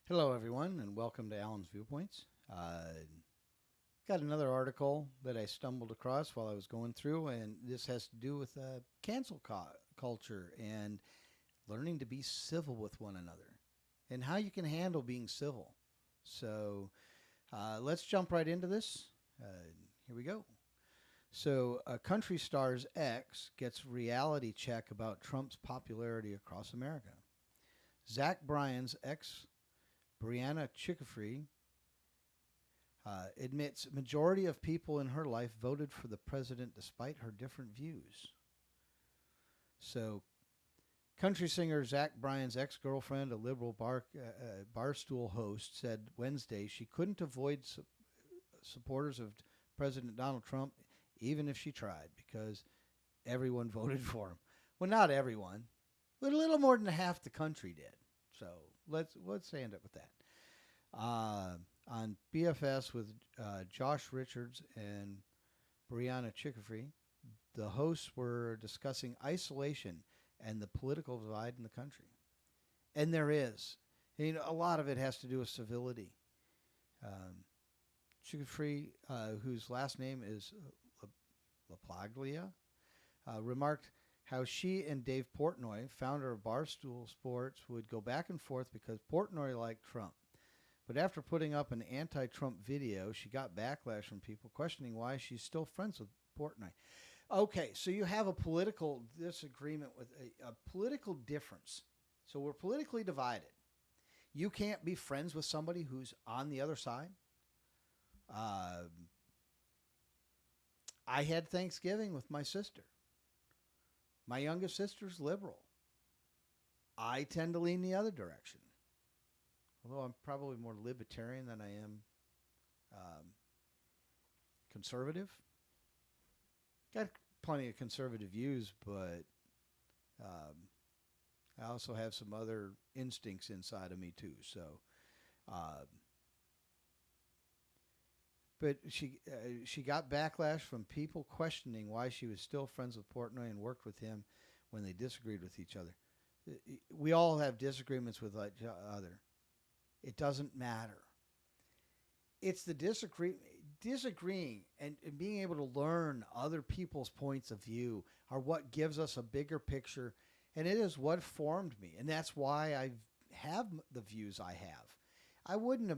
Hello, everyone, and welcome to Alan's Viewpoints. Got another article that I stumbled across while I was going through, and this has to do with culture and learning to be civil with one another and how you can handle being civil. So let's jump right into this. Uh, Here we go. So, country star's ex gets reality check about Trump's popularity across America. Zach Bryan's ex, Brianna Chickafree, admits majority of people in her life voted for the president despite her different views. So, country singer Zach Bryan's ex-girlfriend, a liberal barstool host, said Wednesday she couldn't avoid supporters of President Donald Trump even if she tried because everyone voted for him. Well, not everyone, but a little more than half the country did. So let's end up with that. Uh, on BFS with Josh Richards and Brianna Chickafree, the hosts were discussing isolation and the political divide in the country. And there is. A lot of it has to do with civility. Um, Chickafree, whose last name is LaPlaglia, remarked how she and Dave Portnoy, founder of Barstool Sports, would go back and forth because Portnoy liked Trump. But after putting up an anti-Trump video, she got backlash from people questioning why she's still friends with Portnoy. Okay, so you have a political disagreement with a political difference. So we're politically divided. You can't be friends with somebody who's on the other side. Uh, I had Thanksgiving with my sister. My youngest sister's liberal. I tend to lean the other direction. Although I'm probably more libertarian than I am um, conservative. Got plenty of conservative views, but um, I also have some other instincts inside of me too. So, uh, but she got backlash from people questioning why she was still friends with Portnoy and worked with him when they disagreed with each other. We all have disagreements with each other. It doesn't matter. It's the disagreeing and being able to learn other people's points of view are what gives us a bigger picture, and it is what formed me, and that's why I have the views I have. I wouldn't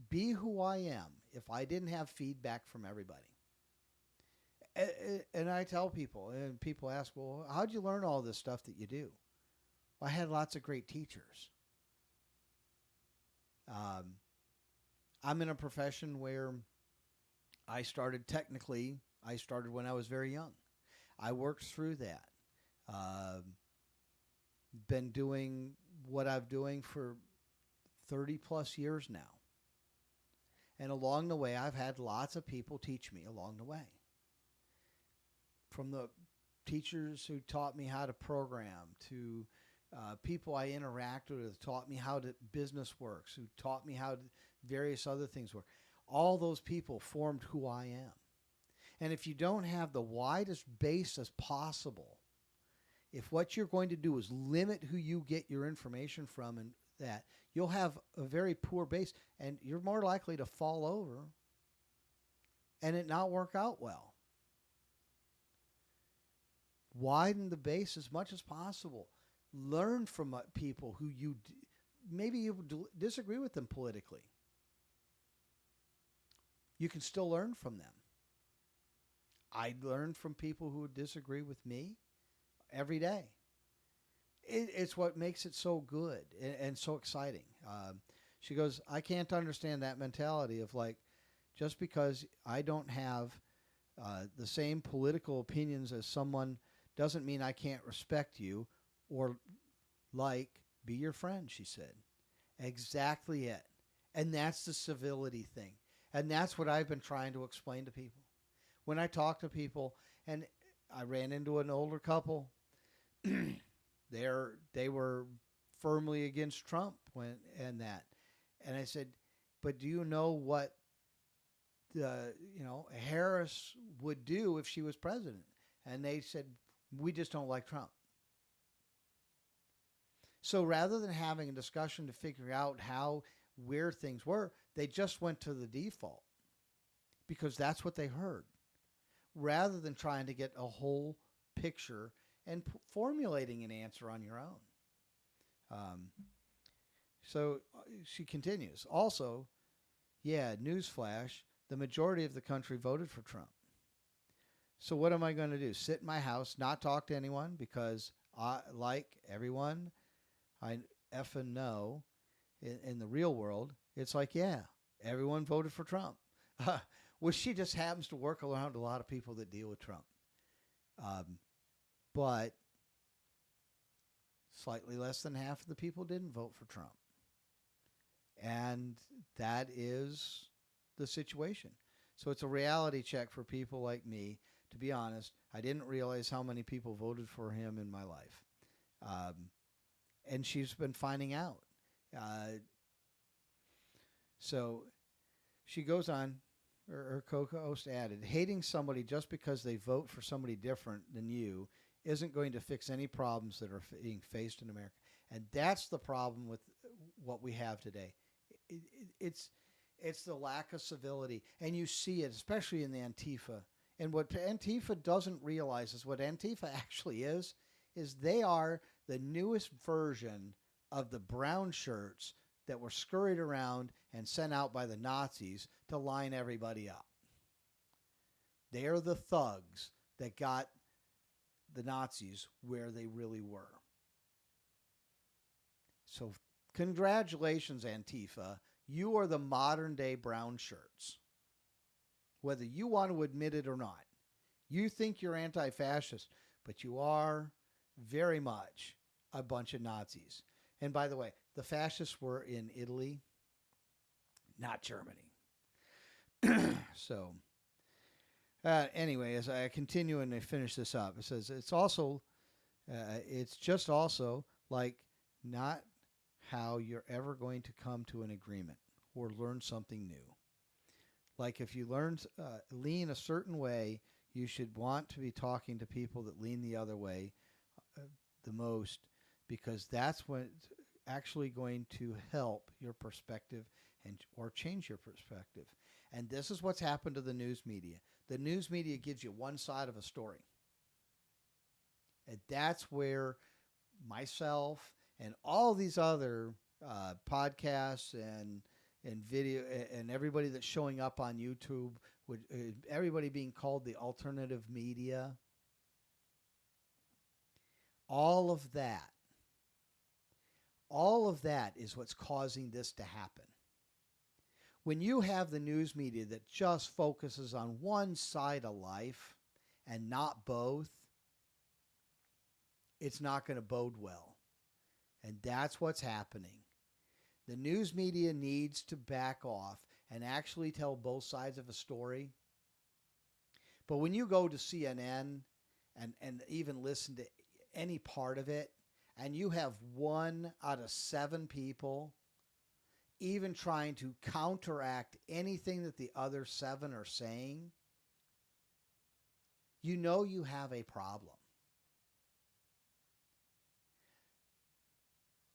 be who I am if I didn't have feedback from everybody. And I tell people, and people ask, well, how'd you learn all this stuff that you do? Well, I had lots of great teachers. Um, I'm in a profession where I started when I was very young. I worked through that. Uh, been doing what I'm doing for 30 plus years now. And along the way, I've had lots of people teach me along the way. From the teachers who taught me how to program to people I interacted with, taught me how business works, who taught me how various other things work. All those people formed who I am. And if you don't have the widest base as possible, if what you're going to do is limit who you get your information from and that, you'll have a very poor base and you're more likely to fall over and it not work out well. Widen the base as much as possible. Learn from people who maybe you disagree with them politically. You can still learn from them. I learn from people who disagree with me every day. It's what makes it so good and so exciting. She goes, I can't understand that mentality of like, just because I don't have the same political opinions as someone doesn't mean I can't respect you or be your friend, she said. Exactly it. And that's the civility thing. And that's what I've been trying to explain to people. When I talk to people, and I ran into an older couple, they were firmly against Trump and that. And I said, but do you know what Harris would do if she was president? And they said, we just don't like Trump. So rather than having a discussion to figure out how where things were, they just went to the default because that's what they heard, rather than trying to get a whole picture and formulating an answer on your own. Um, so she continues. Also, yeah, newsflash: the majority of the country voted for Trump. So what am I going to do? Sit in my house, not talk to anyone because I, like everyone I effing know in the real world, it's like, yeah, everyone voted for Trump. Well, she just happens to work around a lot of people that deal with Trump. Um, but slightly less than half of the people didn't vote for Trump. And that is the situation. So it's a reality check for people like me. To be honest, I didn't realize how many people voted for him in my life. And she's been finding out. So she goes on, her co-host added, hating somebody just because they vote for somebody different than you isn't going to fix any problems that are being faced in America. And that's the problem with what we have today. It's the lack of civility. And you see it, especially in the Antifa. And what Antifa doesn't realize is what Antifa actually is they are the newest version of the brown shirts that were scurried around and sent out by the Nazis to line everybody up. They are the thugs that got the Nazis where they really were. So congratulations, Antifa. You are the modern day brown shirts. Whether you want to admit it or not. You think you're anti-fascist, but you are very much a bunch of Nazis. And by the way, the fascists were in Italy, not Germany. So, anyway, as I continue and I finish this up, it says it's just also like not how you're ever going to come to an agreement or learn something new. Like if you lean a certain way, you should want to be talking to people that lean the other way the most, because that's what's actually going to help your perspective or change your perspective. And this is what's happened to the news media. The news media gives you one side of a story. And that's where myself and all these other podcasts and video and everybody that's showing up on YouTube, everybody being called the alternative media, all of that is what's causing this to happen. When you have the news media that just focuses on one side of life and not both, it's not going to bode well. And that's what's happening. The news media needs to back off and actually tell both sides of a story. But when you go to CNN and even listen to any part of it, and you have 1 out of 7 people even trying to counteract anything that the other 7 are saying, you know you have a problem.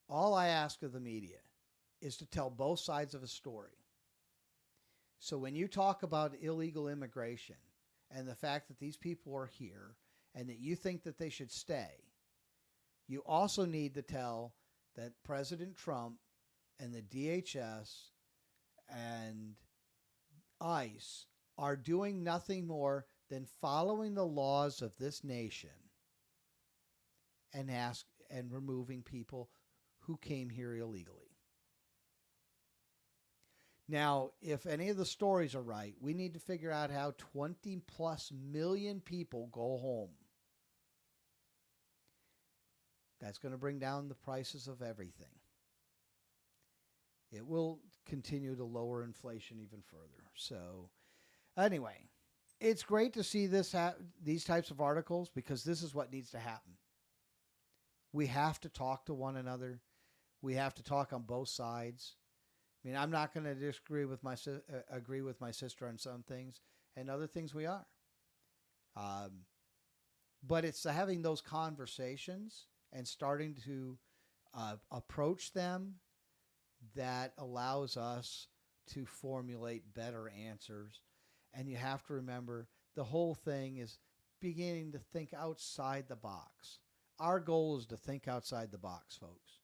All I ask of the media is to tell both sides of a story. So when you talk about illegal immigration and the fact that these people are here and that you think that they should stay, you also need to tell that President Trump and the DHS and ICE are doing nothing more than following the laws of this nation and removing people who came here illegally. Now, if any of the stories are right, we need to figure out how 20 plus million people go home. That's going to bring down the prices of everything. It will continue to lower inflation even further. So, anyway, it's great to see these types of articles because this is what needs to happen. We have to talk to one another. We have to talk on both sides. I mean, I'm not going to agree with my sister on some things, and other things we are. But it's having those conversations and starting to approach them that allows us to formulate better answers. And you have to remember the whole thing is beginning to think outside the box. Our goal is to think outside the box, folks.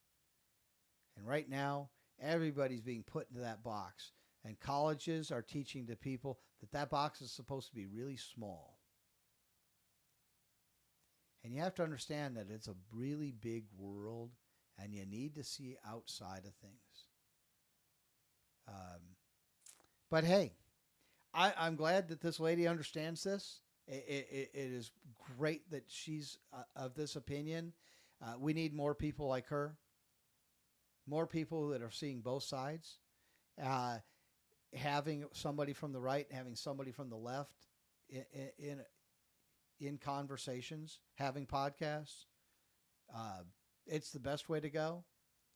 And right now, everybody's being put into that box. And colleges are teaching the people that that box is supposed to be really small. And you have to understand that it's a really big world, and you need to see outside of things. But hey, I'm glad that this lady understands this. It is great that she's of this opinion. We need more people like her, more people that are seeing both sides, having somebody from the right, having somebody from the left in conversations, having podcasts. It's the best way to go.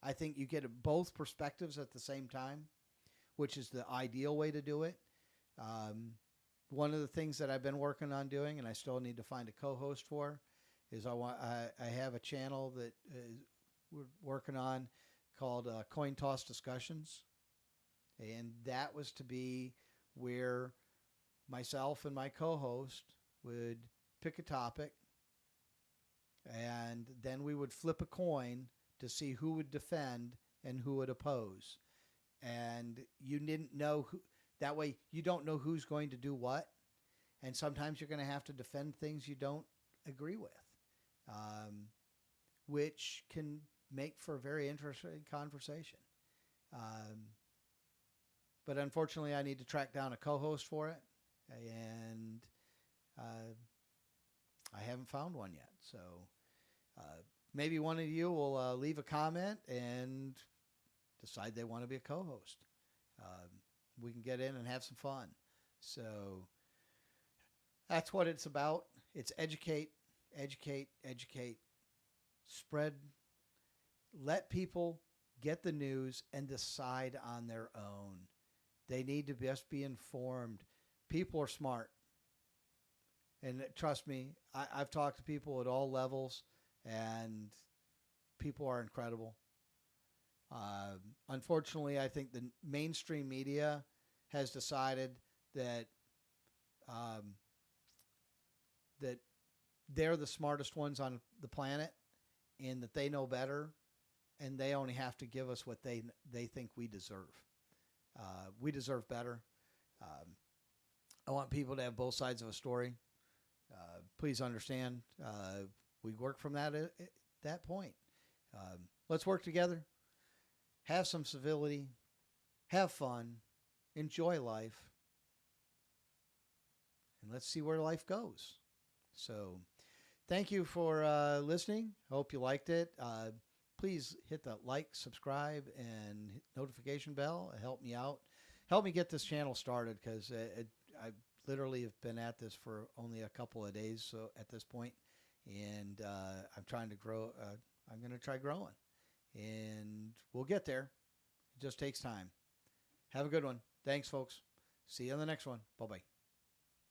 I think you get both perspectives at the same time, which is the ideal way to do it. One of the things that I've been working on doing, and I still need to find a co-host for, is I have a channel that we're working on called Coin Toss Discussions, and that was to be where myself and my co-host would pick a topic, and then we would flip a coin to see who would defend and who would oppose. And you didn't know who. That way, you don't know who's going to do what, and sometimes you're going to have to defend things you don't agree with, which can make for a very interesting conversation. But unfortunately, I need to track down a co-host for it, and I haven't found one yet. So maybe one of you will leave a comment and decide they want to be a co-host. We can get in and have some fun. So that's what it's about. It's educate, educate, educate, spread, let people get the news and decide on their own. They need to just be informed. People are smart. And trust me, I've talked to people at all levels, and people are incredible. Unfortunately, I think the mainstream media has decided that that they're the smartest ones on the planet, and that they know better, and they only have to give us what they think we deserve. We deserve better. I want people to have both sides of a story. Please understand, we work from that point. Let's work together. Have some civility. Have fun. Enjoy life. And let's see where life goes. So thank you for listening. I hope you liked it. Please hit the like, subscribe, and hit notification bell. Help me out. Help me get this channel started, because I literally have been at this for only a couple of days so at this point, and I'm trying to grow. I'm going to try growing, and we'll get there. It just takes time. Have a good one. Thanks, folks. See you on the next one. Bye-bye.